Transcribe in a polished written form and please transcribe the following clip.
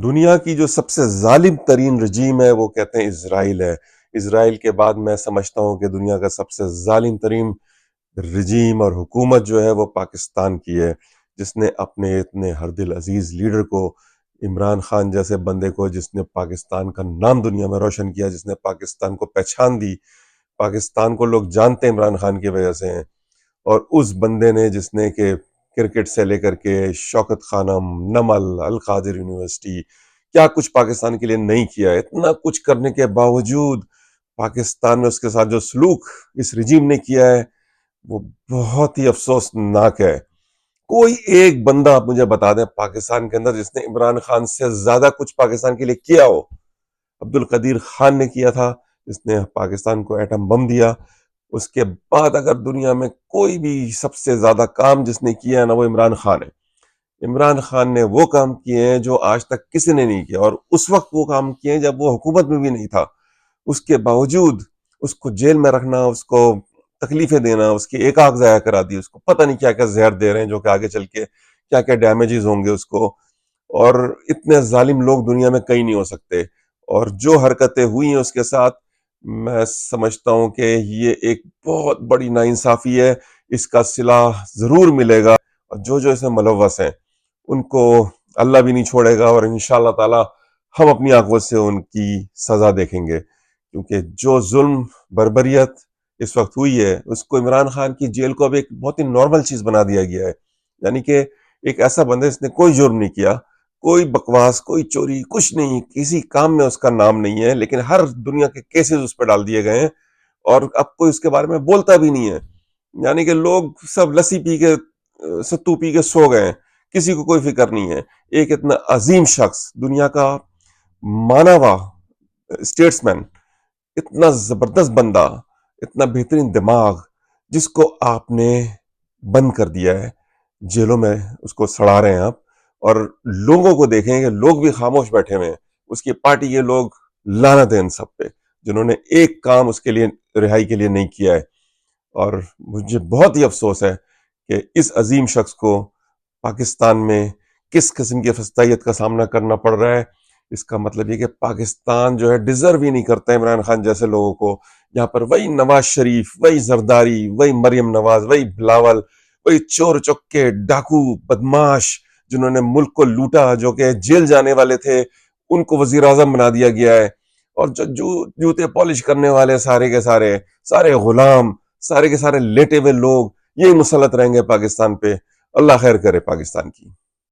دنیا کی جو سب سے ظالم ترین رجیم ہے وہ کہتے ہیں اسرائیل ہے۔ اسرائیل کے بعد میں سمجھتا ہوں کہ دنیا کا سب سے ظالم ترین رجیم اور حکومت جو ہے وہ پاکستان کی ہے، جس نے اپنے اتنے ہر دل عزیز لیڈر کو، عمران خان جیسے بندے کو، جس نے پاکستان کا نام دنیا میں روشن کیا، جس نے پاکستان کو پہچان دی۔ پاکستان کو لوگ جانتے ہیں عمران خان کی وجہ سے ہیں، اور اس بندے نے جس نے کہ کرکٹ سے لے کر کے شوکت خانم، نمل، القادر یونیورسٹی، کیا کچھ پاکستان کے لیے نہیں کیا ہے۔ اتنا کچھ کرنے کے باوجود پاکستان میں اس کے ساتھ جو سلوک اس رجیم نے کیا ہے وہ بہت ہی افسوسناک ہے۔ کوئی ایک بندہ آپ مجھے بتا دیں پاکستان کے اندر جس نے عمران خان سے زیادہ کچھ پاکستان کے لیے کیا ہو۔ عبدالقدیر خان نے کیا تھا، جس نے پاکستان کو ایٹم بم دیا۔ اس کے بعد اگر دنیا میں کوئی بھی سب سے زیادہ کام جس نے کیا ہے نا، وہ عمران خان ہے۔ عمران خان نے وہ کام کیے ہیں جو آج تک کسی نے نہیں کیا، اور اس وقت وہ کام کیے ہیں جب وہ حکومت میں بھی نہیں تھا۔ اس کے باوجود اس کو جیل میں رکھنا، اس کو تکلیفیں دینا، اس کی ایک آنکھ ضائع کرا دی، اس کو پتہ نہیں کیا کیا زہر دے رہے ہیں جو کہ آگے چل کے کیا کیا ڈیمیجز ہوں گے اس کو۔ اور اتنے ظالم لوگ دنیا میں کہیں نہیں ہو سکتے، اور جو حرکتیں ہوئی ہیں اس کے ساتھ، میں سمجھتا ہوں کہ یہ ایک بہت بڑی ناانصافی ہے۔ اس کا صلہ ضرور ملے گا، اور جو اس میں ملوث ہیں ان کو اللہ بھی نہیں چھوڑے گا، اور انشاءاللہ تعالی ہم اپنی آنکھوں سے ان کی سزا دیکھیں گے، کیونکہ جو ظلم بربریت اس وقت ہوئی ہے اس کو عمران خان کی جیل کو اب ایک بہت ہی نارمل چیز بنا دیا گیا ہے۔ یعنی کہ ایک ایسا بندہ جس نے کوئی جرم نہیں کیا، کوئی بکواس، کوئی چوری، کچھ نہیں، کسی کام میں اس کا نام نہیں ہے، لیکن ہر دنیا کے کیسز اس پہ ڈال دیے گئے ہیں، اور اب کوئی اس کے بارے میں بولتا بھی نہیں ہے۔ یعنی کہ لوگ سب لسی پی کے، ستو پی کے سو گئے ہیں، کسی کو کوئی فکر نہیں ہے۔ ایک اتنا عظیم شخص، دنیا کا مانا ہوا اسٹیٹس مین، اتنا زبردست بندہ، اتنا بہترین دماغ، جس کو آپ نے بند کر دیا ہے جیلوں میں، اس کو سڑا رہے ہیں آپ، اور لوگوں کو دیکھیں کہ لوگ بھی خاموش بیٹھے ہوئے ہیں۔ اس کی پارٹی کے لوگ لعنت ہے ان سب پہ، جنہوں نے ایک کام اس کے لیے، رہائی کے لیے نہیں کیا ہے۔ اور مجھے بہت ہی افسوس ہے کہ اس عظیم شخص کو پاکستان میں کس قسم کی فسطائیت کا سامنا کرنا پڑ رہا ہے۔ اس کا مطلب یہ کہ پاکستان جو ہے ڈیزرو ہی نہیں کرتا ہے عمران خان جیسے لوگوں کو، یہاں پر وہی نواز شریف، وہی زرداری، وہی مریم نواز، وہی بلاول، وہی چور چکے، ڈاکو، بدماش، جنہوں نے ملک کو لوٹا، جو کہ جیل جانے والے تھے، ان کو وزیر اعظم بنا دیا گیا ہے۔ اور جو جوتے پالش کرنے والے سارے کے سارے غلام، سارے کے سارے لیٹے ہوئے لوگ، یہی مسلط رہیں گے پاکستان پہ۔ اللہ خیر کرے پاکستان کی۔